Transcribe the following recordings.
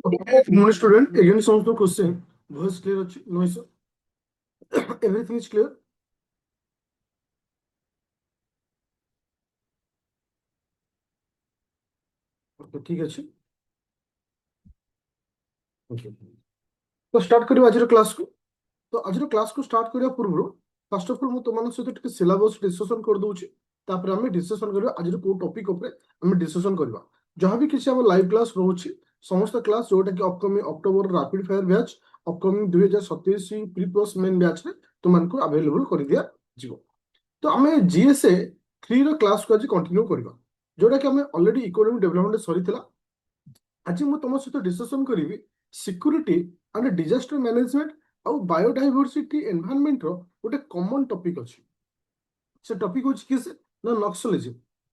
Okay, morning student. Again, some of the question. Voice clear? No issue. Everything is clear. Okay, ठीक है. Okay. तो start करियो आज रो class को. तो आज रो क्लास को start करिया पूर्व फर्स्ट ऑफ ऑल मु तुम सहित टिके सिलेबस डिस्कशन कर दउची. तापर हमें डिस्कशन करियो आज रो को टॉपिक ऊपर हमें डिस्कशन करबा. जहां भी किसी हम लाइव क्लास रहउची समस्त क्लास जोटा कि upcoming October rapid fire batch upcoming 2027 pre plus main batch रे तुमनको अवेलेबल कर दिया जीवो. तो आम जीएसए 3 रो क्लास को आज कंटिन्यू करबा. जोटा कि हमें ऑलरेडी इकोनॉमिक डेवलपमेंट सरीथिला. आज मु तुम सहित डिस्कशन करी सिक्यूरीटी एंड डिजास्टर मैनेजमेंट आउ बायोडाइवर्सिटी एनवायरनमेंट रो गोटे कॉमन टॉपिक अछि. से टॉपिक होछि किस ना नक्सलिज्म.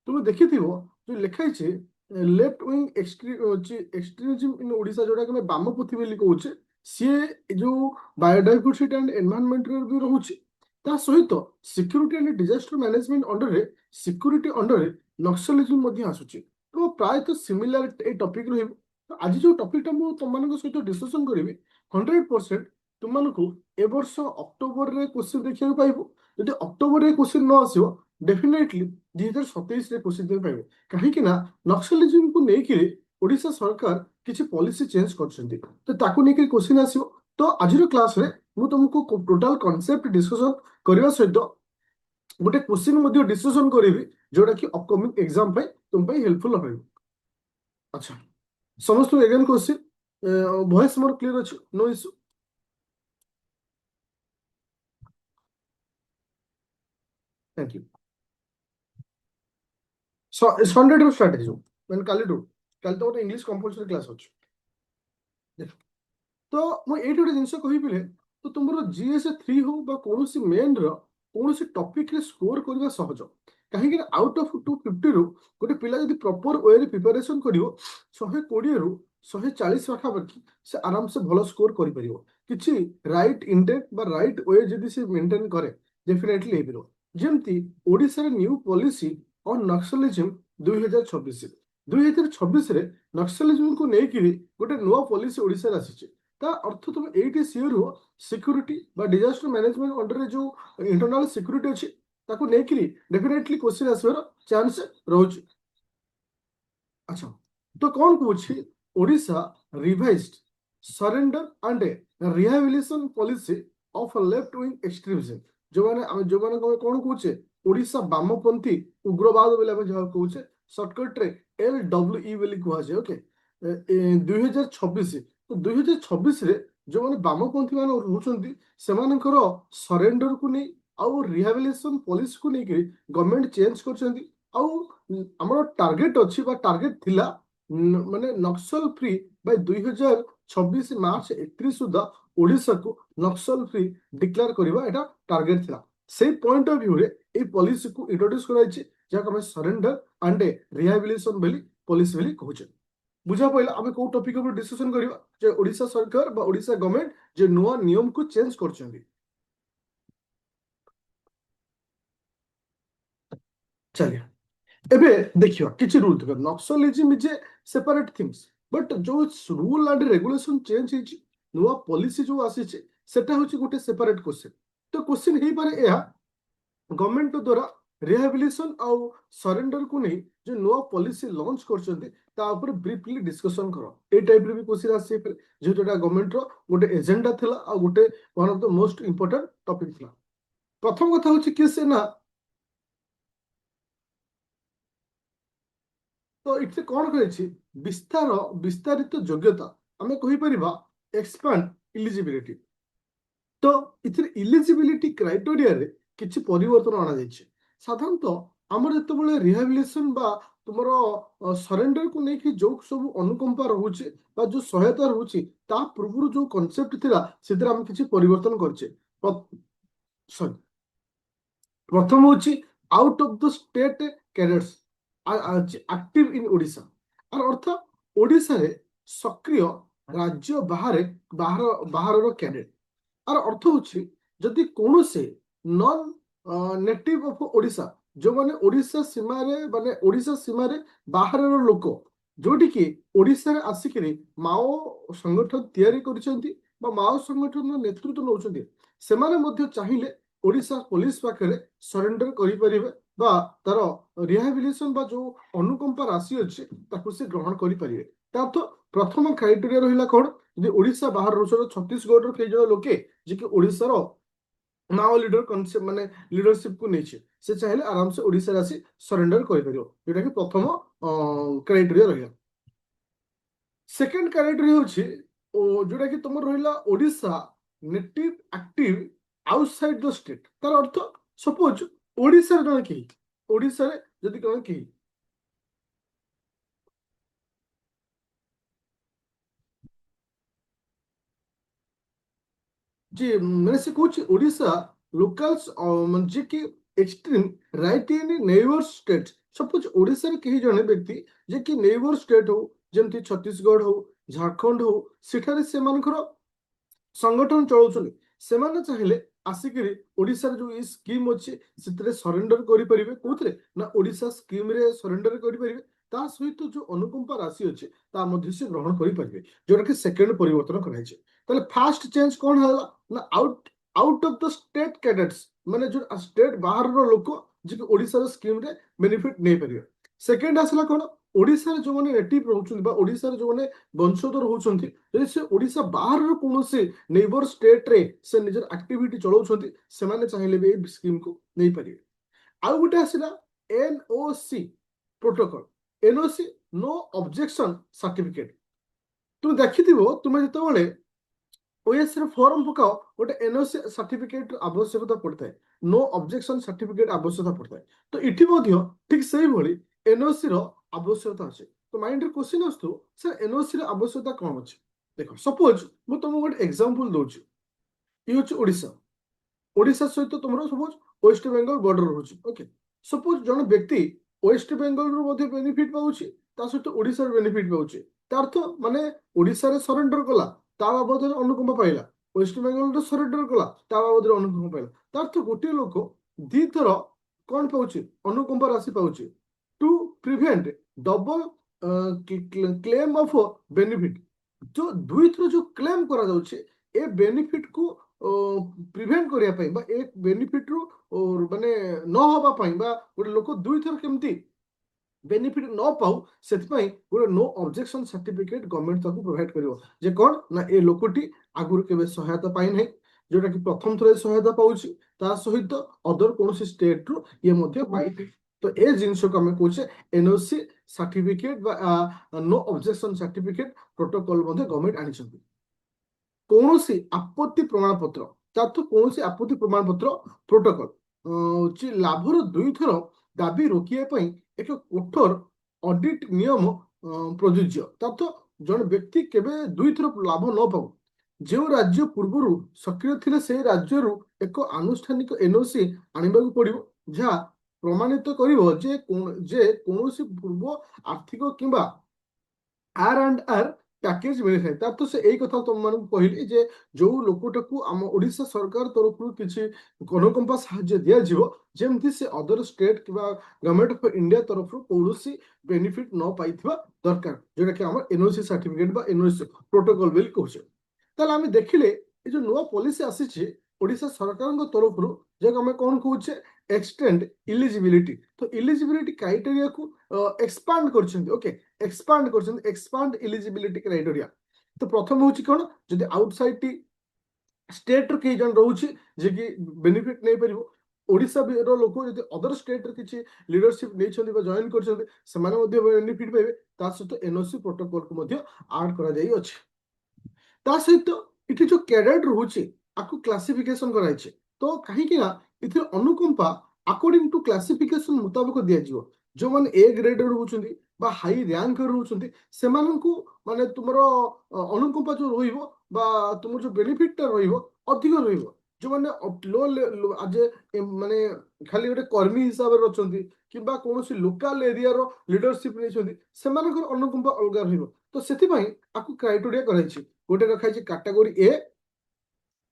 तुम देखिथिबो जो लिखाई छे लेफ्ट विंग एक्सट्रीमिज्म इन ओडिसा जोटा कि बामपंथी बोली कहूचे सी जो बायोडाइवर्सिटी एंड एनवायरनमेंट रो भी रहउछि. ता सहित security and disaster management under रे सिक्यूरीटी अंडर रे नक्सलिज्म मध्ये आसुछि. तो प्राय तो सिमिलर ए टॉपिक रहइबो. आज जो टॉपिक टा मु तुमମାନଙ୍କ सहित डिस्कशन करिवि 100% तुमମାନଙ୍କୁ ए वर्ष अक्टोबर रे क्वेश्चन देखिବାକୁ पाइबो. ଯଦି ଅକ୍ଟୋବରରେ କ୍ୱେଶ୍ଚିନ୍ ନ ଆସିବ ଡେଫିନେଟଲି 2027 ରେ କ୍ୱେଶ୍ଚିନ୍ ଦେଇ ପାଇବେ. କାହିଁକି ନା ନକ୍ସଲିଜିମକୁ ନେଇକିରି ଓଡ଼ିଶା ସରକାର କିଛି ପଲିସି ଚେଞ୍ଜ କରିଛନ୍ତି. ତ ତାକୁ ନେଇକି କ୍ୱେଶ୍ଚିନ୍ ଆସିବ. ତ ଆଜିର କ୍ଲାସରେ ମୁଁ ତୁମକୁ ଟୋଟାଲ କନସେପ୍ଟ ଡିସ୍କସନ କରିବା ସହିତ ଗୋଟେ କ୍ୱେଶ୍ଚିନ୍ ମଧ୍ୟ ଡିସ୍କସନ କରିବି ଯୋଉଟା କି ଅପକମିଂ ଏକ୍ସାମ ପାଇଁ ତୁମ ପାଇଁ ହେଲ୍ପଫୁଲ ରହିବ. ଆଚ୍ଛା, ସମସ୍ତଙ୍କୁ ଏଗେନ୍ କ୍ୱେଶ୍ଚିନ୍. ଭଏସ ମୋର କ୍ଲିୟର ଅଛି? No issue? Thank you. Sunday ରୁ ଷ୍ଟାର୍ଟ ହେଇଯିବ ମାନେ କାଲିଠୁ. କାଲି ତ ଗୋଟେ ଇଂଲିଶ କମ୍ପଲସରି କ୍ଲାସ୍ ଅଛି. ତ ମୁଁ ଏଇଠି ଗୋଟେ ଜିନିଷ କହିବି ତ ତୁମର ଜିଏସ୍ 3 ହଉ ବା କୌଣସି ମେନ୍ ର କୌଣସି ଟପିକରେ ସ୍କୋର କରିବା ସହଜ. କାହିଁକି ନା ଆଉଟ୍ ଅଫ୍ 250 ରୁ ଗୋଟେ ପିଲା ଯଦି ପ୍ରପର ୱେରେ ପ୍ରିପାରେସନ କରିବ 120 ରୁ 140 ପାଖାପାଖି ସେ ଆରାମସେ ଭଲ ସ୍କୋର କରିପାରିବ. କିଛି ରାଇଟ୍ ଇଣ୍ଡେକ୍ସ ବା ରାଇଟ୍ ୱେ ଯଦି ସେ ମେଣ୍ଟେନ କରେ ଡେଫିନେଟଲି ହେଇପାରିବ. ଯେମିତି ଓଡ଼ିଶାର ନ୍ୟୁ ପଲିସି ଅନ୍ ନକ୍ସଲିଜିମ 2026ରେ ନକ୍ସଲିଜିମକୁ ନେଇକିରି ଗୋଟେ ନୂଆ ପଲିସି ଓଡ଼ିଶାରେ ଆସିଛି. ତା ଅର୍ଥ ତୁମେ ଏଇଠି ସିଓର ହୁଅ ସିକ୍ୟୁରିଟି ବା ଡିଜାଷ୍ଟର ମ୍ୟାନେଜମେଣ୍ଟ ଅଣ୍ଡରରେ ଯୋଉ ଇଣ୍ଟରନାଲ ସିକ୍ୟୁରିଟି ଅଛି ତାକୁ ନେଇକିରି ଡେଫିନେଟଲି କ୍ୱେଶ୍ଚିନ୍ ଆସିବାର ଚାନ୍ସ ରହୁଛି. ଆଚ୍ଛା, ତ କ'ଣ କହୁଛି Odisha revised surrender and rehabilitation policy of left wing extremism. ଯୋଉମାନେ ଆମେ କ'ଣ କହୁଛେ ଓଡ଼ିଶା ବାମପନ୍ଥୀ ଉଗ୍ରବାଦ ବୋଲି ଆମେ ଯାହା କହୁଛେ ସର୍ଟକଟରେ LWE ବୋଲି କୁହାଯାଏ. ଓକେ, 2026 ତ 2026ରେ ଯୋଉମାନେ ବାମପନ୍ଥୀ ମାନେ ରହୁଛନ୍ତି ସେମାନଙ୍କର ସରେଣ୍ଡରକୁ ନେଇ ଆଉ ରିହାବିଲିଟେସନ ପଲିସିକୁ ନେଇକି ଗଭର୍ଣ୍ଣମେଣ୍ଟ ଚେଞ୍ଜ କରିଛନ୍ତି. ଆଉ ଆମର ଟାର୍ଗେଟ ଅଛି ବା ଟାର୍ଗେଟ ଥିଲା ମାନେ ନକ୍ସଲ ଫ୍ରି ବାଇ 2026 ମାର୍ଚ୍ଚ 31 ସୁଦ୍ଧା ଓଡ଼ିଶାକୁ ନକ୍ସଲ ଫ୍ରି ଡିକ୍ଲେୟାର କରିବା ଏଟା ଟାର୍ଗେଟ ଥିଲା. ସେଇ ପଏଣ୍ଟ ଅଫ ଭ୍ୟୁରେ এই ପଲିସିକୁ ଇଣ୍ଟ୍ରୋଡ୍ୟୁସ କରାଯାଇଛି ଯାହାକୁ ଆମେ ସରେଣ୍ଡର ଆଣ୍ଡ ରିହାବିଲିଟେସନ ବୋଲି ପଲିସି ବୋଲି କହୁଛେ. ବୁଝା ପଇଲା ଆମେ କୋଉ ଟପିକ ଉପରେ ଡିସ୍କସନ କରିବା ଯେ ଓଡ଼ିଶା ସରକାର ବା ଓଡ଼ିଶା ଗଭର୍ଣ୍ଣମେଣ୍ଟ ଯେ ନୂଆ ନିୟମକୁ ଚେଞ୍ଜ କରିଛନ୍ତି. ଚାଲିବା ଏବେ ଦେଖିବା କିଛି ରୁଲ ଥିବ. ନକ୍ସଲିଜିମ ଇଜ ଏ ସେପାରେଟ ଥିଙ୍ଗସ ବଟ ଯୋଉ ରୁଲ ଆଣ୍ଡ ରେଗୁଲେସନ ଚେଞ୍ଜ ହେଇଛି ନୂଆ ପଲିସି ଯୋଉ ଆସିଛି ସେଟା ହଉଛି ଗୋଟେ ସେପାରେଟ କ୍ୱେଶ୍ଚିନ୍. ତ କ୍ୱେଶ୍ଚିନ୍ ହେଇପାରେ ଏହା ଗଭର୍ଣ୍ଣମେଣ୍ଟ ଦ୍ୱାରା ରିହାବିଲିଟେସନ ଆଉ ସରେଣ୍ଡରକୁ ନେଇ ଯୋଉ ନୂଆ ପଲିସି ଲଞ୍ଚ କରିଛନ୍ତି ତା ଉପରେ ବ୍ରିଫଲି ଡିସ୍କସନ କର. ଏଇ ଟାଇପର ବି କ୍ୱେଶ୍ଚିନ୍ ଆସିପାରେ ଯେହେତୁ ଏଟା ଗଭର୍ଣ୍ଣମେଣ୍ଟର ଗୋଟେ ଏଜେଣ୍ଡା ଥିଲା ଆଉ ଗୋଟେ one of the most important topic ଥିଲା. ପ୍ରଥମ କଥା ହଉଛି କି ସେ ନା ତ ଏଥିରେ କ'ଣ କହିଛି ବିସ୍ତାରିତ ଯୋଗ୍ୟତା ଆମେ କହିପାରିବା ଏକ୍ସପାଣ୍ଡ ଇଲିଜିବିଲିଟି. ତ ଏଥିରେ ଇଲିଜିବିଲିଟି କ୍ରାଇଟେରିଆରେ କିଛି ପରିବର୍ତ୍ତନ ଅଣାଯାଇଛି. ସାଧାରଣତଃ ଆମର ଯେତେବେଳେ ରିହାବିଲିଟେସନ ବା ତୁମର ସରେଣ୍ଡରକୁ ନେଇକି ଯୋଉ ସବୁ ଅନୁକମ୍ପା ରହୁଛି ବା ଯୋଉ ସହାୟତା ରହୁଛି ତା ପୂର୍ବରୁ ଯୋଉ କନସେପ୍ଟ ଥିଲା ସେଥିରେ ଆମେ କିଛି ପରିବର୍ତ୍ତନ କରିଛେ. ସରି, ପ୍ରଥମ ହଉଛି out of the state cadets active in Odisha. ଆର ଅର୍ଥ ଓଡ଼ିଶାରେ ସକ୍ରିୟ ରାଜ୍ୟ ବାହାରର କ୍ୟାଡେଟ୍. ଆର ଅର୍ଥ ହଉଛି ଯଦି କୌଣସି ନନ୍ ନେଟିଭ ଅଫ ଓଡ଼ିଶା ଯୋଉମାନେ ଓଡ଼ିଶା ସୀମାରେ ବାହାରର ଲୋକ जोटी कि ओडिशा रे आसिकरी माओ संगठन तैयारी करिसेंती बा माओ संगठन नेतृत्व नौचंती सेमाने मध्ये चाहिए ओडिशा पुलिस पाखरे सरेंडर करि परिबे बा तार रिहाबिलिटेशन बा जो अनुकंपा राशि अछि ताकू से ग्रहण करि परिबे ता तो प्रथम क्राइटेरिया रहिला कोन जे ओडिशा बाहर रोचर छत्तीसगढ़ रो केइ जण लोके जे कि ओडिशा रो माओ लीडर कनसेप्ट माने लीडरशिप को नहीं से चाहिए आराम से ओडिशा आसी सरेंडर कर जोटा कि प्रथम क्राइटेरिया रहा सेकेंड क्राइटेरिया होची जोटा कि तुम रहिला Odisha native active outside the state तार अर्थ सपोज ओडिशा जन कही ओडिशा रे जदि कौन कही जी मैंने से कुछ ओडिशा लोकल्स म्हणजे कि एक्सट्रीम राइट इन नेबर स्टेट सपोज ओडिशा रे कही जने व्यक्ति जे कि नेबर स्टेट हो जेमति छत्तीसगढ़ हो झारखंड हो सेठारे से मानकर संगठन चलाउछन सेमाने चाहिले आसिकरी ओडिसा जो ई स्कीम अछि सेतरे सरेंडर करि परिबे कोथरे ना ओडिसा स्कीम रे सरेंडर करि परिबे ता सहित जो अनुकंपा राशि अछि ता मध्ये से ग्रहण करि परिबे जोटा कि सेकंड परिवर्तन कराइ छै ताले फास्ट चेंज कोन हला ना out of the state cadets माने जो स्टेट बाहर रो लोक जे कि ओडिसा रो स्कीम रे बेनिफिट नै परिबे सेकंड आसला कोन ओडिसा रे जो माने नेटिव रहउछन बा ओडिसा रे जो माने वंशधर होउछन जदि से ओडिसा बाहर रो कोनोसे नेबर स्टेट रे से निजर एक्टिविटी चलाउछन सेमाने चाहिले बे स्कीम को नै परिबे आउ गुटे आसिला NOC protocol NOC no objection certificate तुम देखिथिबो तुमे जेतेबेले ओएस रे फॉर्म पकाओ गोटे एनओसी सर्टिफिकेट आवश्यकता पड़ता है नो ऑब्जेक्शन सर्टिफिकेट आवश्यकता पड़ता है तो इठी मध्ये ठीक सही भली एनओसी रो आवश्यकता अछि तो माइंड रे क्वेश्चन आस्तु सर एनओसी रो आवश्यकता कोन अछि देखो सपोज मु तुमको गोटे एग्जांपल दोछि इ होछि ओडिसा ओडिशा सहित तुमरो सपोज वेस्ट बेंगल बॉर्डर रहुछि ओके सपोज जन व्यक्ति वेस्ट बेंगल रो मध्ये बेनिफिट पाउछि ता सहित ओडिसा रो बेनिफिट पाउछि ता अर्थ माने ओडिसा रे सरेंडर कला ता बाबद अनुकंपा पाइला वेस्ट बेंगल रो सरेंडर कला ता बाबद अनुकंपा पाइला ता अर्थ गोटे लोक दी थर कोन पाउछि अनुकंपा राशि पाउछि to prevent double claim of benefit जो दुई थर जो क्लेम करा जाउछि ए बेनिफिट को प्रिभेंट करिया पई बा एक बेनिफिट रो माने न होबा पई बा गोटे लोक दुई थर केमती बेनिफिट न पाऊ सेतपई गोटे नो ऑब्जेक्शन सर्टिफिकेट गवर्नमेंट ताकू प्रोवाइड करिवो जे कोन ना ए लोकटी आगुर केबे सहायता पाई नै जोटा कि प्रथम थरे सहायता पाउछि ता सहित अदर कोनोसी स्टेट रो ये मध्ये पाई तो ए जिंस को हम कहूचे एनओसी सर्टिफिकेट बा नो ऑब्जेक्शन सर्टिफिकेट प्रोटोकॉल मध्ये गवर्नमेंट आनी छथि कौनसी आपत्ति प्रमाण पत्र तातो कौनसी आपत्ति प्रमाण पत्र प्रोटोकॉल ची लाभर दुई थर दाबी रोकिया पई एक कठोर ऑडिट नियम प्रযোज्य तातो जन व्यक्ति केबे दुई थर लाभ न पाऊ जो राज्य पूर्वरु सक्रिय थिले से राज्य रु एक आनुष्ठानिक एनओसी आनिबा पड़िबो जहा प्रमाणित करिवो जे कौनसी पूर्व आर्थिक किंबा आर एंड आर पैकेज मिली था तो से यही कथा तुम मान कहली जे जो लोकटाकू आम ओडिशा सरकार तरफ किसी अनुकंपा साहाय्य दिया जीवो जेमती से अदर स्टेट किबा गवर्नमेंट ऑफ इंडिया तरफ कौनसी बेनिफिट न पाइथिबा दरकार जोटा कि हमर एनओसी सर्टिफिकेट बा एनओसी प्रोटोकॉल बिल कहउछे ताले आमे देखिले ए जो नुवा पॉलिसी आसीछि ओडिशा सरकार तरफ जे हमें कौन कहउछे एक्सटेंड इलिजिबिलिटी तो इलिजिबिलिटी क्राइटेरिया को एक्सपांड करछन्ती ओके एक्सपांड करछन्ती एक्सपांड इलिजिबिलिटी क्राइटेरिया तो प्रथम होछि कोन जदि आउटसाइड टी स्टेट रो के जन रहउछि जे कि बेनिफिट नै परिबो ओडिशा रो लोक जदि अदर स्टेट रो किछि लीडरशिप नै छन्ती बा जॉइन करछन्ती सेमाने मध्ये बेनिफिट पाइबे ता सहित एनओसी प्रोटोकॉल को मध्ये ऐड करा जाई अछि ता सहित इठी जो कैडेट रहउछि आकु क्लासिफिकेशन कराइ छै तो काहे कि ना इथे अनुकंपा अकॉर्डिंग टू क्लासिफिकेशन मुताबिक दिया जिवो जो माने ए ग्रेड रहउछन्ती बा हाई रैंक रहउछन्ती सेमानंकु माने तुमरो अनुकंपा जो रहिबो बा तुमर जो बेनिफिट ता रहिबो अधिक रहिबो जो माने लो आज माने खाली गोटे कर्मी हिसाब रे रचन्ती किबा कोनोसी लोकल एरिया रो लीडरशिप नै छन्ती सेमानकर अनुकंपा अलगा रहिबो तो सेति पई आकु क्राइटेरिया कराइ छै गोटे रखाइ छै कैटेगरी ए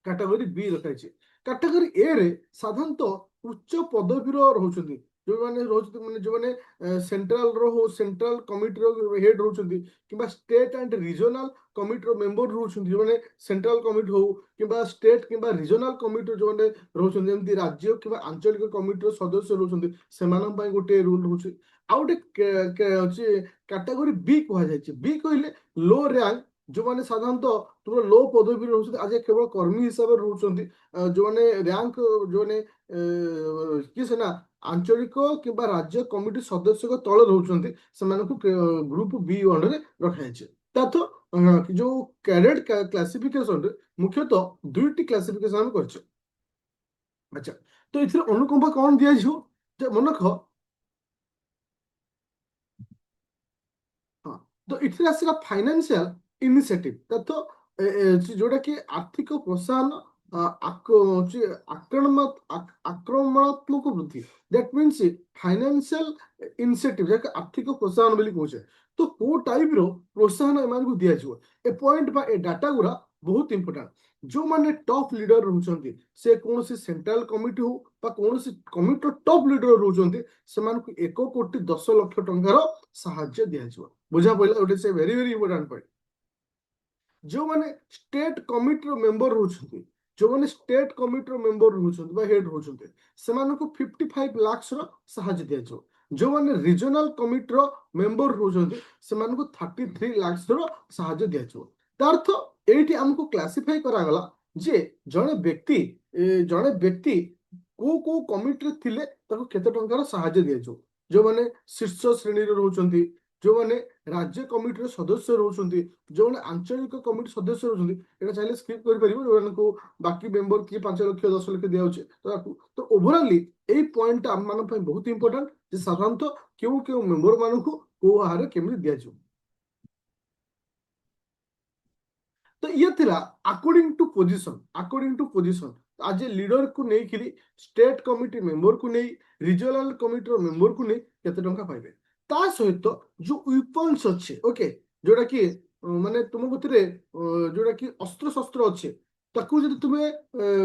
कैटेगरी बी रखाइ छै कैटेगरी ए रे साधारणतः उच्च पदवीर रहउछन्ती जो मैंने रोज माने जो मैंने सेंट्रल रो हो सेंट्रल कमिटी रो हेड रहउछंती किबा स्टेट एंड रीजनल कमिटी रो मेंबर रहउछंती जो मैंने सेंट्रल कमिटी हो किबा स्टेट किबा रीजनल कमिटी जो मैंने रहउछंती जेमती राज्य किबा आंचलिक कमिटी रो सदस्य रहउछंती सेमान पई गोटे रूल रहउछ आ गोटे अछि कैटेगरी बी कहा जायछि बी कहले लो रैंक जो मैंने साधारणतः तुम लो पदवी रोच आज केवल कर्मी हिसाब से रोच जो मैंने रैंक जो मैंने किए से ना आंचलिक किंबा राज्य कमिटी सदस्य तले रोचंती ग्रुप बी अंडर रखाई जो कैडेट क्लासिफिकेशन मुख्यतः दुईटी क्लासिफिकेशन कर अच्छा तो ये अनुकंपा कौन दिया मन रख हाँ तो इथे आसला फाइनेंशियल इनिशिएटिव तो जोटा कि आर्थिक प्रोत्साहन आक्रमणात्मक वृद्धि दैट मीन्स फाइनेंशियल इनिशिएटिव जैसे आर्थिक प्रोत्साहन बोली कहे तो को टाइप रो प्रोत्साहन एम दिया ए पॉइंट बा ए डाटा गुरा बहुत इंपोर्टेंट जो माने टॉप लीडर रहउछंती से कौन सी सेंट्रल कमिटी हो बा कौन सी कमिटी टॉप लीडर रहउछंती सेमानकु 1,10,00,000 टंकार साहाय्य दिया बुझा पड़ा गोटे से वेरी वेरी इंपोर्टेंट पॉइंट जो माने स्टेट कमिटी मेंबर रहउछंती जो माने स्टेट कमिटी मेंबर रहउछंती बा हेड रहउछंती सेमानकु 55 लाख रो साहाय्य दिया जो माने रीजनल कमिटी मेंबर रहउछंती सेमानकु 33 लाख रो साहाय्य दिया तार अर्थ एठी हमको क्लासिफाई करा गला जे जणे व्यक्ति को कमिटी थिले ताको केते टंकार साहाय्य दिया जो माने शीर्ष श्रेणी रे रहउछंती जो माने राज्य कमिटी सदस्य रहउछंती जो माने आंचलिक कमिटी सदस्य रहउछंती एटा चाहिले स्किप करि परिबो जो बाकी मेंबर की 5 लाख 10 लाख दिया होचे तो ओवरऑली एई पॉइंट हम मान पई बहुत इंपोर्टेंट जे साधारणतः केउ मेंबर मानकु को आहार केमि दिया जो तो ये थिला अकॉर्डिंग टू पोजीशन आज लीडर को नहीं खिरी स्टेट कमिटी मेंबर को नहीं रीजनल कमिटी मेंबर को नहीं केते टंका पाइबे ता सहित जो वेपन्स अच्छे ओके जोटा कि माने तुम गतिरे जोटा कि अस्त्र शस्त्र अच्छे ताकू जदि तुमे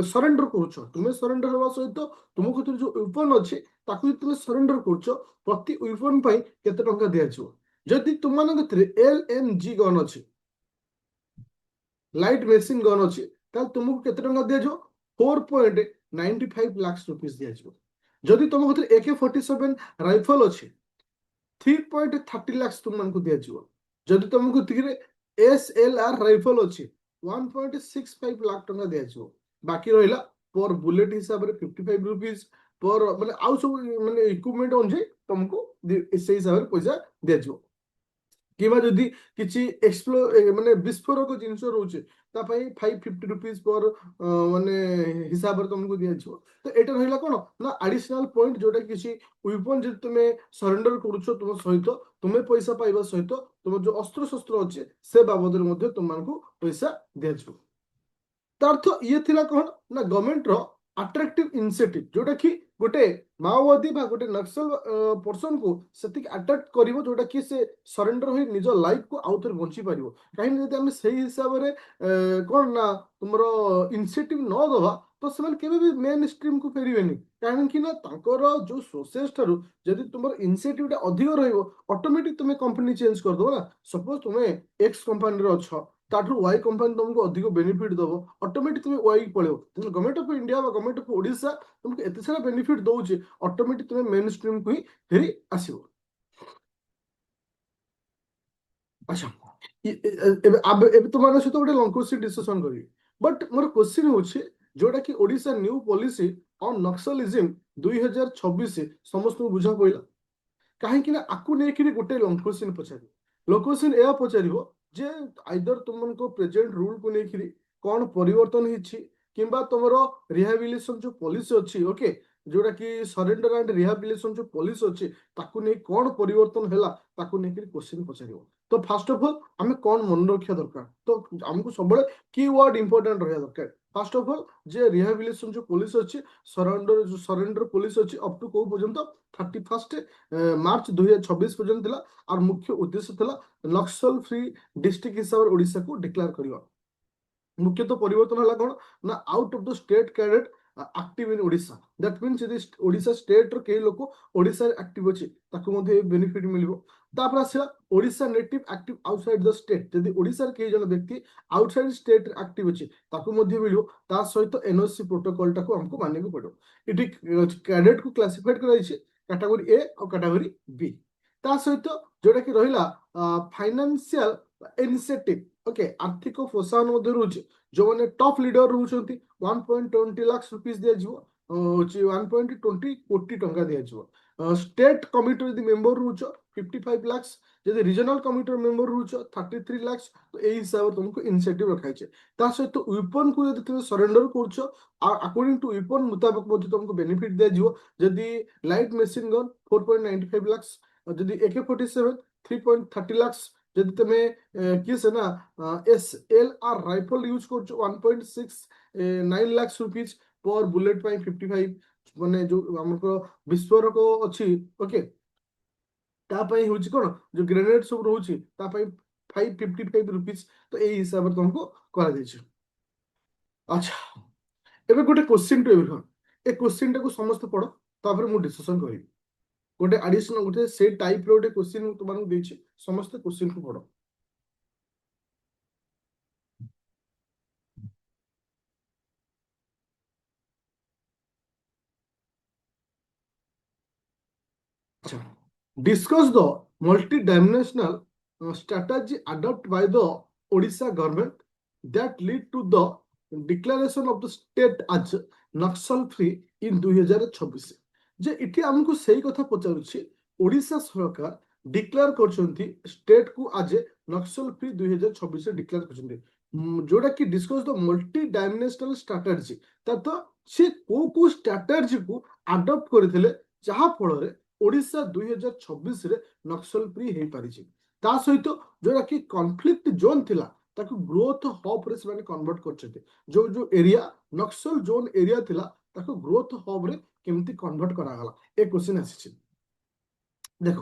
सरेंडर करूछ तुमे सरेंडर होवा सहित तुम गतिरे जो वेपन अच्छे ताकू जदि तुमे सरेंडर करूछ प्रति वेपन पई केते टंका दिया जिवो जदि तुम मान गतिरे एलएमजी गन अच्छे लाइट मेसिन गन अच्छी तुमको केते टंका दिया 4.95 लाख रुपीस दिया जदि तुम गतिरे AK-47 राइफल अच्छे 3.30 लाख तुमको दिया जदि तुमको तिरे SLR राइफल अच्छे 1.65 लाख टंका दिया बाकी रहिला पर बुलेट हिसाब रे 55 रुपीस पर माने आउ सब माने इक्विपमेंट अनुसार तुमको से हिसाब रे पैसा दिया किबा जदि किछि एक्सप्लो माने विस्फोरक जिनिस रोचे ता पई 550 रुपीस पर माने हिसाब रे तुमको दिया जिवो तो एटा रहिला कोन ना एडिशनल पॉइंट जोटा किछि वेपन जे तुमे सरेंडर करूछो तुम सहित तुमे पैसा पाइबा सहित तुम जो अस्त्र शस्त्र अछि से बाबद रे मध्ये तुमको पैसा दिया जिवो अर्थ ये थिला कोन ना गवर्नमेंट रो अट्रैक्टिव इनिशिएटिव जोटा कि गोटे माओवादी बा गोटे नक्सल पर्सन को सेतिक अट्रैक्ट करिवो जोटा कि से सरेंडर होई निज लाइफ को आउथर बंची परिवो काहे जदि हम सही हिसाब रे कोन ना तुमरो इनिशिएटिव न दवा तो सेमान केबे भी मेन स्ट्रीम को फेरिबेनी कारण कि ना तांकर जो सोर्सेस थारु जदि तुमर इनिशिएटिव टा अधिक रहइबो ऑटोमेटिक तुमे कंपनी चेंज कर दो ना सपोज तुमे एक्स कंपनी रे अछ ताठू वाई कंपनी तुमको अधिक बेनिफिट दबो ऑटोमेटिक तुम वाई पळेबो गवर्नमेंट ऑफ इंडिया बा गवर्नमेंट ऑफ ओडिशा तुमको एते सारा बेनिफिट दउचे ऑटोमेटिक तुम मेन स्ट्रीम को ही फेरी आसीबो अच्छा एबे तुम सहित गोटे लंग क्वेश्चन डिस्कशन करी बट मोर क्वेश्चन होचे जोटा कि Odisha new policy on Naxalism 2026 समस्त बुझा पइला कहीं ना आकु नहीं गोटे लंग क्वेश्चन पचारि लंग क्वेश्चन या पचारिबो जे आइदर तुमको प्रेजेंट रूल को लेकिन कौन परिवर्तन होती किंबा तुमर रिहाबिलिटेशन जो पॉलिसी अच्छी ओके जोटा कि सरेंडर एंड रिहाबिलिटेशन जो पॉलिसी अच्छी ताकू नहीं कौन परिवर्तन हैला ताकू नहीं क्वेश्चन पचारिबो तो फर्स्ट ऑफ ऑल आमे कौन मन रखिया दरकार तो हमको सब कीवर्ड इंपोर्टेंट रहा दरकार first of all J rehabilitation जो पॉलिसी अच्छी सरेंडर पॉलिसी अच्छी अप टू को पर्यंत 31 मार्च 2026 पर्यंत थिला और मुख्य उद्देश्य थिला नक्सल फ्री डिस्ट्रिक्ट हिसाब से ओडिशा को डिक्लेयर करवा मुख्यतः परिवर्तन है कौन ना out of the state cadet active in Odisha. That means ଯଦି Odisha state ର କେହି ଲୋକ ଓଡ଼ିଶାରେ active ଅଛି ତାକୁ ମଧ୍ୟ ବେନିଫିଟ ମିଳିବ। ତାପରେ ଆସିଲା ଓଡ଼ିଶା ନେଟିଭ ଆକ୍ଟିଭ ଆଉଟସାଇଡ ଦ ଷ୍ଟେଟ, ଯଦି ଓଡ଼ିଶାରେ କେହି ଜଣେ ବ୍ୟକ୍ତି ଆଉଟସାଇଡ ଷ୍ଟେଟ ରେ ଆକ୍ଟିଭ ଅଛି ତାକୁ ମଧ୍ୟ ମିଳିବ। ତା ସହିତ ଏନଓସି ପ୍ରୋଟୋକଲଟାକୁ ଆମକୁ ମାନିବାକୁ ପଡ଼ିବ। ଏଠି କ୍ୟାଡେଟକୁ କ୍ଲାସିଫାଇଡ କରାଯାଇଛି କ୍ୟାଟାଗୋରୀ ଏ ଆଉ କ୍ୟାଟାଗୋରୀ ବି। ତା ସହିତ ଯୋଉଟା କି ରହିଲା ଫାଇନାନ୍ସିଆଲ ଇନିସିଏଟିଭ, ଓକେ, ଆର୍ଥିକ ପ୍ରୋତ୍ସାହନ ମଧ୍ୟ ରହୁଛି। ଯୋଉମାନେ ଟପ୍ ଲିଡର ରହୁଛନ୍ତି 1.20 ଲାख रुपीस ଦିଆଯିବ, 1.20 କୋଟି ଟଙ୍କା ଦିଆଯିବ। ଷ୍ଟେଟ୍ କମିଟି ଯଦି ମେମ୍ବର ରହୁଛ 55 ଲାକ୍ସ, ଯଦି ରିଜନାଲ କମିଟିର ମେମ୍ବର ରହୁଛ 33 ଲାକ୍ସ। ତ ଏଇ ହିସାବରେ ତୁମକୁ ଇନିସିଏଟିଭ ରଖାଯାଇଛି। ତା ସହିତ ୱିପନକୁ ଯଦି ତୁମେ ସରେଣ୍ଡର କରୁଛ ଆକର୍ଡିଂ ଟୁ ୱିପନ ମୁତାବକ ମଧ୍ୟ ତୁମକୁ ବେନିଫିଟ ଦିଆଯିବ। ଯଦି ଲାଇଟ୍ ମେସିନ ଗନ୍ 4.95 ଲାକ୍ସ, ଯଦି AK-47 3.30 ଲାକ୍ସ, ଯଦି ତୁମେ କିଏ ସେ ନା SLR ରାଇଫଲ ୟୁଜ କରୁଛ 1.69 ଲାକ୍ସ रुपीस पर बुलेट ପାଇଁ 55, ମାନେ ଯୋଉ ଆମର ବିସ୍ଫୋରକ ଅଛି, ଓକେ, ତା ପାଇଁ ହେଉଛି କ'ଣ ଯୋଉ ଗ୍ରେନେଡ୍ ସବୁ ରହୁଛି ତା ପାଇଁ 555 रुपीस। ତ ଏଇ ହିସାବରେ ତମକୁ କରାଯାଇଛି। ଆଚ୍ଛା, ଏବେ ଗୋଟେ କ୍ୱେଶ୍ଚିନ୍ ଟୁ ଏଭ୍ରିୱାନ୍, ଏ କ୍ୱେଶ୍ଚିନ୍ଟାକୁ ସମସ୍ତେ ପଢ, ତାପରେ ମୁଁ ଡିସ୍କସନ୍ କରିବି। ଗୋଟେ ଆଡିସନାଲ ଗୋଟେ ସେ ଟାଇପ୍ର ଗୋଟେ କ୍ୱେଶ୍ଚିନ୍ ତୁମମାନଙ୍କୁ ଦେଇଛି, ସମସ୍ତେ କ୍ୱେଶ୍ଚିନ୍କୁ ପଢ। Discuss the multi-dimensional strategy adopted by the Odisha government that lead to the declaration of the state as Naxal free in 2026। ଯେ ଏଠି ଆମକୁ ସେଇ କଥା ପଚାରୁଛି, ଓଡ଼ିଶା ସରକାର ଡିକ୍ଲେୟାର କରିଛନ୍ତି ଷ୍ଟେଟ୍ କୁ ଆଜ ନକ୍ସଲ ଫ୍ରି 2026 ଡିକ୍ଲେୟାର କରିଛନ୍ତି। ଯୋଉଟା କି ଡିସ୍କସ୍ ଦ ମଲ୍ଟି ଡାଇମେନ୍ସନାଲ ଷ୍ଟ୍ରାଟେଜି, ତ ସେ କୋଉ କୋଉ ଷ୍ଟ୍ରାଟେଜିକୁ ଆଡପ୍ଟ କରିଥିଲେ ଯାହା ଫଳରେ ଓଡ଼ିଶା 2026ରେ ନକ୍ସଲ ଫ୍ରି ହେଇପାରିଛି। ତା ସହିତ ଯୋଉଟା କି କନଫ୍ଲିକ୍ଟ ଜୋନ୍ ଥିଲା ତାକୁ ଗ୍ରୋଥ ହବରେ ସେମାନେ କନଭର୍ଟ କରିଛନ୍ତି। ଯୋଉ ଯୋଉ ଏରିଆ ନକ୍ସଲ ଜୋନ୍ ଏରିଆ ଥିଲା ତାକୁ ଗ୍ରୋଥ ହବରେ କେମିତି କନଭର୍ଟ କରାଗଲା, ଏ କ୍ୱେଶ୍ଚିନ୍ ଆସିଛି। ଦେଖ,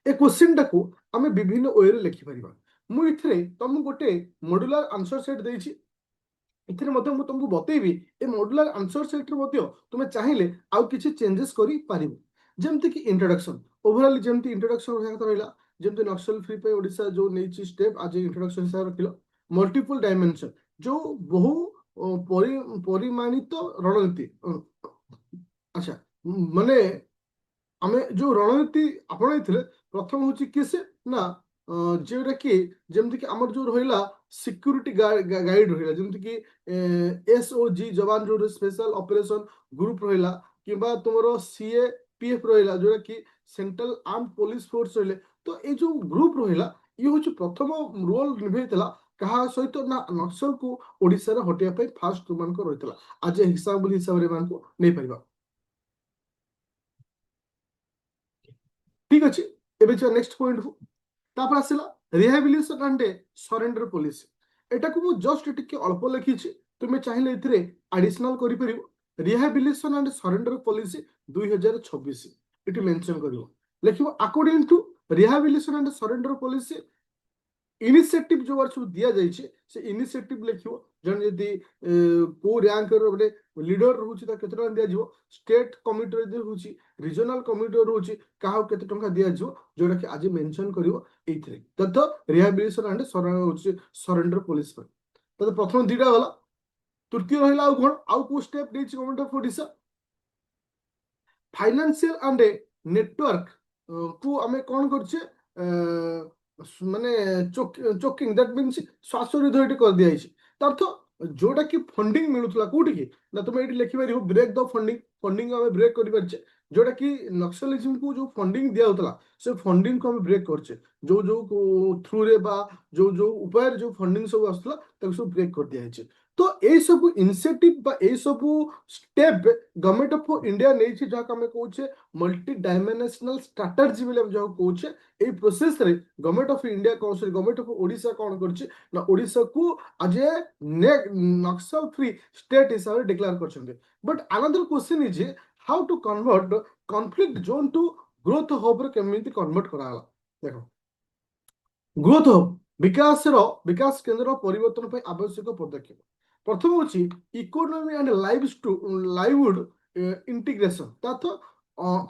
ଏ କ୍ୱେଶ୍ଚିନ୍ଟାକୁ ଆମେ ବିଭିନ୍ନ ୱେରେ ଲେଖିପାରିବା। ମୁଁ ଏଥିରେ ତମକୁ ଗୋଟେ ମଡୁଲାର ଆନ୍ସର ସେଟ୍ ଦେଇଛି। ଏଥିରେ ମଧ୍ୟ ମୁଁ ତମକୁ ବତେଇବି ଏ ମଡୁଲାର ଆନ୍ସର ସେଟ୍ରେ ମଧ୍ୟ ତୁମେ ଚାହିଁଲେ ଆଉ କିଛି ଚେଞ୍ଜେସ୍ କରିପାରିବ। ଯେମିତିକି ଇଣ୍ଟ୍ରୋଡକ୍ସନ, ଓଭରାଲି ଯେମିତି ଇଣ୍ଟ୍ରୋଡକ୍ସନ ରହିବା କଥା ରହିଲା, ଯେମିତି ନକ୍ସଲ ଫ୍ରି ପାଇଁ ଓଡ଼ିଶା ଯୋଉ ନେଇଛି ଷ୍ଟେପ୍ ଆଜି ଇଣ୍ଟ୍ରୋଡକ୍ସନ ହିସାବରେ ରଖିଲ। ମଲ୍ଟିପୁଲ ଡାଇମେନସନ, ଯୋଉ ବହୁ ପରିମାଣିତ ରଣନୀତି, ଆଚ୍ଛା, ମାନେ ଆମେ ଯୋଉ ରଣନୀତି ଆପଣେଇଥିଲେ, ପ୍ରଥମ ହଉଛି କିଏ ସେ ନା ଯୋଉଟା କି ଯେମିତିକି ଆମର ଯୋଉ ରହିଲା ସିକ୍ୟୁରିଟି ଗାଇଡ ରହିଲା, ଯେମିତିକି SOG ଯବାନ ଯୋଉ ସ୍ପେଶାଲ ଅପରେସନ ଗ୍ରୁପ ରହିଲା, କିମ୍ବା ତୁମର CAPF ରହିଲା, ଯୋଉଟା କି ସେଣ୍ଟ୍ରାଲ ଆର୍ମ ପୋଲିସ ଫୋର୍ସ ରହିଲେ। ତ ଏଇ ଯୋଉ ଗ୍ରୁପ ରହିଲା ଇଏ ହଉଛି ପ୍ରଥମ ରୋଲ ନିଭେଇଥିଲା କାହା ସହିତ ନା ନକ୍ସଲକୁ ଓଡ଼ିଶାରେ ହଟେଇବା ପାଇଁ ଫାଷ୍ଟ ତୁମମାନଙ୍କ ରହିଥିଲା। ଆଜି ହିସାବରେ ଏମାନଙ୍କୁ ନେଇପାରିବା। ঠিক ଅଛି, ଏବେ ଯିବା ନେକ୍ସଟ ପଏଣ୍ଟକୁ। ତାପରେ ଆସିଲା ରିହାବିଲିଟେସନ ଆଣ୍ଡ ସରେଣ୍ଡର ପଲିସି। ଏଟାକୁ ମୁଁ ଜଷ୍ଟ ଟିକେ ଅଳ୍ପ ଲେଖିଛି, ତୁମେ ଚାହିଁଲେ ଏଥିରେ ଆଡିସନାଲ କରିପାରିବ। ରିହାବିଲିଟେସନ ଆଣ୍ଡ ସରେଣ୍ଡର ପଲିସି 2026 ଏଠି ମେନସନ କରିବ, ଲେଖିବ according to rehabilitation and surrender policy initiative ଯୋଉ ସବୁ ଦିଆଯାଇଛି ସେ ଇନିସିଏଟିଭ ଲେଖିବ। ଜଣେ ଯଦି କୋଉ ରାଙ୍କର ଗୋଟେ ଲିଡର ରହୁଛି ତାକୁ କେତେ ଟଙ୍କା ଦିଆଯିବ, ଷ୍ଟେଟ କମିଟିର ଯଦି ରହୁଛି, ରିଜନାଲ କମିଟିର ରହୁଛି କାହାକୁ କେତେ ଟଙ୍କା ଦିଆଯିବ, ଯୋଉଟା କି ଆଜି ମେନସନ କରିବ ଏଇଥିରେ। ତ ରିହାବିଲିଟେସନ ଆଣ୍ଡ ସରେଣ୍ଡର ପଲିସି ପାଇଁ ତ ପ୍ରଥମ ଦିଟା ଗଲା। ତୃତୀୟ ରହିଲା ଆଉ କ'ଣ, ଆଉ କୋଉ ଷ୍ଟେପ ଦେଇଛି government of Odisha, financial and network को आम कौन कर माने चोकिंग दैट मीन्स श्वासरुद्ध कर दिया अर्थ जोटा कि फंडिंग मिलूला कौटी की ना तुम ये लिखिपार ब्रेक द फंडिंग, फंडिंग आम ब्रेक कर जोटा कि नक्सलिज्म को जो फंडिंग दिया से फंडिंग को आम ब्रेक करचे, जो जो थ्रू रे बा जो जो उपाय जो फंडिंग सब आसला सब ब्रेक कर दिया। तो ये सब इनिशिएटिव बा ये सब स्टेप गवर्नमेंट ऑफ इंडिया नहीं छी, जहाँ हमें कहूचे मल्टी डायमेंशनल स्ट्रैटेजी बोले जहाँ कहूचे। ए प्रोसेस रे गवर्नमेंट ऑफ इंडिया कौन सॉरी गवर्नमेंट ऑफ ओडिशा कौन करछि ना ओडिशा को आज ए नक्सल फ्री स्टेट हिसाब से डिक्लेयर करछन्ते। But another question is how to convert conflict zone to growth hub रे केमिति कन्वर्ट कराला। देखो, ग्रोथ हब विकास केन्द्र परिवर्तन आवश्यक पदक्षेप। प्रथम हूँ इकोनॉमी एंड लाइवहुड इंटीग्रेशन तार्थ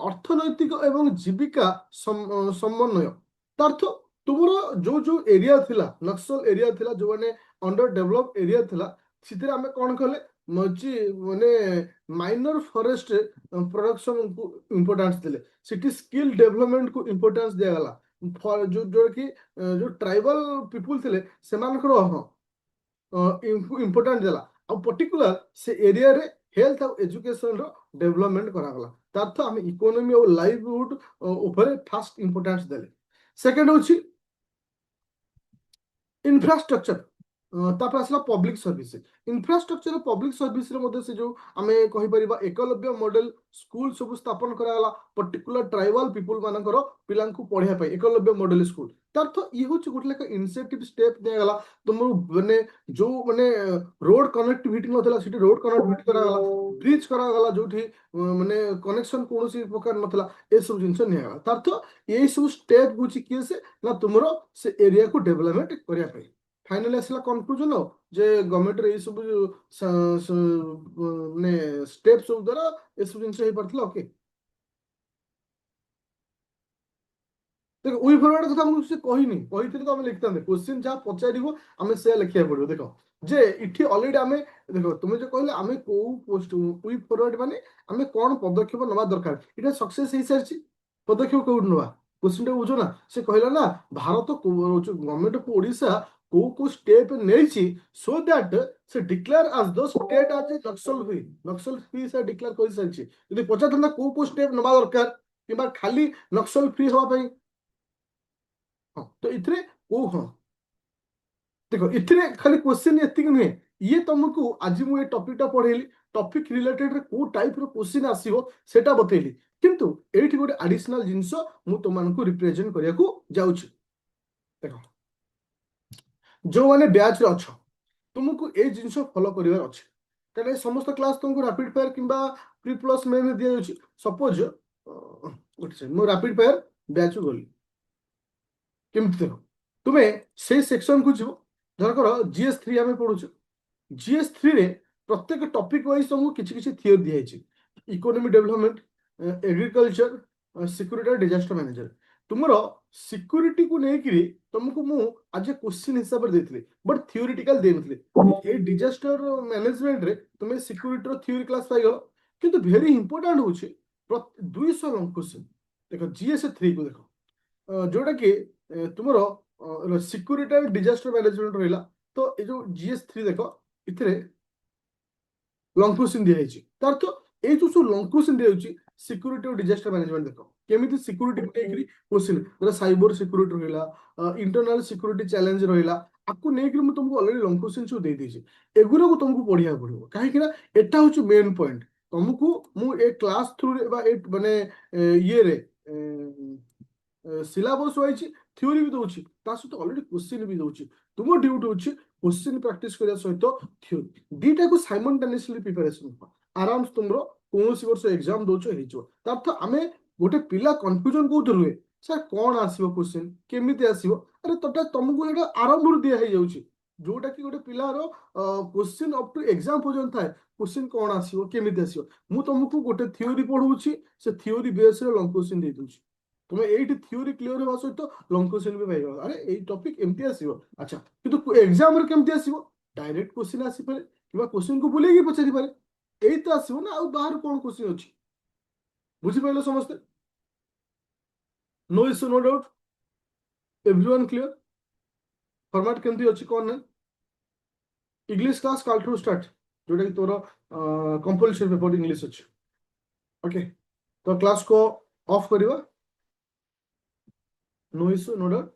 अर्थनैतिक एवं जीविका समन्वय तार्थ तुमर जो जो एरिया थिला नक्सल एरिया थिला जो माने अंडर डेवलप एरिया थिला सिथिरे आमे कोन कले मची माने माइनर फॉरेस्ट प्रोडक्शन को इंपोर्टेंस दिले सिटी स्किल डेवलपमेंट को इंपोर्टेंस दिया गला फॉर जो कि जो ट्राइबल पीपुल थिले सेमानकर इंपोर्टेंट देला आ पर्टिकुलर से एरिया रे हेल्थ और एजुकेशन रो डेवलपमेंट करागला तार्थ आम इकोनॉमी और लाइवलीहुड ऊपर फास्ट इंपोर्टेंस देले सेकंड होची इंफ्रास्ट्रक्चर तापर आसला public service infrastructure public service रे मध्ये से जो आमे कहि परिबा एकलव्य मॉडल स्कूल सब स्थापन करागला पर्टिकुलर ट्राइबल पीपल मानकर पिलांकु पढ़िया पई एकलव्य मॉडल स्कूल तार्थ ई होची गोटे लेका इनिशिएटिव स्टेप दियागला तुम माने जो माने रोड कनेक्टिविटी नथला सिटी रोड कनेक्टिविटी करागला ब्रिज करागला जोठी माने कनेक्शन कोनोसी प्रकार नथला ए सब जिंस नियागला तार्थ ए सब स्टेप होची कि से ना तुमरो से एरिया को डेवलपमेंट करिया पई फाइनली आसला कनक्लूजन जे गवर्नमेंट रे सब ने स्टेप सब द्वारा ए सब जिंस हे परथला ओके देखो वी फॉरवर्ड कथा हम से कहिनी कहिथिले तो हम लिखतांते क्वेश्चन जा पचारिबो हमें से लिखिया पड़िबो देखो जे इठी ऑलरेडी हमें देखो तुम जो कहले हमें को पोस्ट वी फॉरवर्ड माने हमें कोन पदक्षेप नवा दरकार इटा सक्सेस हे सरछि पदक्षेप को नवा क्वेश्चन टा बुझो ना से कहला ना भारत गवर्नमेंट ऑफ ओडिशा को स्टेप नेछि सो दैट से declare as the state as Naxal free से डिक्लेयर कर सरछि यदि पचारता को स्टेप नवा दरकार किबा खाली नक्सल फ्री हवा पई हाँ तो इतने वो हाँ देखो इतने खाली क्वेश्चन एतिक नुहे ये तुमको आज मु ये टॉपिक पढ़ेली टॉपिक रिलेटेड को टाइप रो क्वेश्चन आसीबो सेटा बतेली किंतु एठी गोटे एडिशनल जिंस मु तुमको रिप्रेजेंट करिया को जाउछि देखो जो माने बैच रे अछ तुमको ए जिंस फॉलो करिवार अछि काले समस्त क्लास तुमको रैपिड फायर किबा प्री प्लस में दिया जाउछि सपोज गोटे मु रैपिड फायर बैच गली केमती देखो तुम्हें से सेक्शन को जीव धरकर जीएस3 आम पढ़ुଛୁ जीएस3 रे प्रत्येक टॉपिक वाइज तुमको किछि किछि थियोरी दिया जायछि इकोनॉमी डेवलपमेंट एग्रीकल्चर सिक्योरिटी और डिजास्टर मैनेजर तुमरो सिक्योरिटी को लेकिरी तुमको मु आज ए क्वेश्चन हिसाब रे देथिले बट थियोरिटिकल देनथिले ए डिजास्टर मैनेजमेंट रे तुमे सिक्योरिटी रो थ्योरी क्लास पाई गलो किंतु वेरी इंपोर्टेंट होछि 200 लंग क्वेश्चन देखो जीएस3 को देखो जोटा कि तुमर सिक्योरिटी एंड डिजास्टर मैनेजमेंट रहिला तो ए जो जीएस3 देखो इथरे लॉन्ग क्वेश्चन दिया जायछि तार तो ए जो सब लॉन्ग क्वेश्चन दिया जायछि सिक्योरिटी और डिजास्टर मैनेजमेंट देखो केमिति सिक्योरिटी को लेकरी क्वेश्चन जरा साइबर सिक्योरिटी रहिला इंटरनल सिक्योरिटी चैलेंज रहिला आपको नेकरी मु तुमको ऑलरेडी लॉन्ग क्वेश्चन सब दे देछि एगुरो को तुमको पढ़िया पड़िबो काहे कि ना एटा होछि मेन पॉइंट तुमको मु ए क्लास थ्रू रे बा ए माने ये रे सिलेबस वाइज थ्योरी भी दउछि ता सहित ऑलरेडी क्वेश्चन भी दउछि तुम ड्यूटी होछि क्वेश्चन प्रैक्टिस करिया सहित थ्योरी दीटा को साइमल्टेनियसली प्रिपरेशन आराम से तुमरो कोनोसी वर्ष एग्जाम दउछ हेइछो तार्थ आमे गोटे पिला कंफ्यूजन को रुए सर कोन आसीबो क्वेश्चन केमिति आसीबो अरे तोटा तुमको एटा आरंभ रु दिया हे जाउछि जोटा कि गोटे पिलार क्वेश्चन अप टू एग्जाम पर्यंत थाए क्वेश्चन कोन आसीबो केमिति आसीबो मु तुमको गोटे थ्योरी पढौछि से थ्योरी बेस रे लॉन्ग क्वेश्चन दे दूछि तुम्हें एट थ्योरी क्लियर होगा सहित लॉन्ग क्वेश्चन भी पाइबा अरे ए टॉपिक एमती आसीबो अच्छा किंतु एग्जाम रे केमती आसीबो डायरेक्ट क्वेश्चन आसी पारे किबा क्वेश्चन को बुलेगी पचारि पारे एई तो आसीबो ना आ बाहर कोन क्वेश्चन अछि बुझि पाइलो समस्त no issue no doubt everyone clear format केमती अछि कोन नै इंग्लिश क्लास काल टू स्टार्ट जोटा कि तोर कंपलसरी पेपर इंग्लिश अछि ओके तो क्लास को ऑफ करिवा नो इश्यू नो डाउट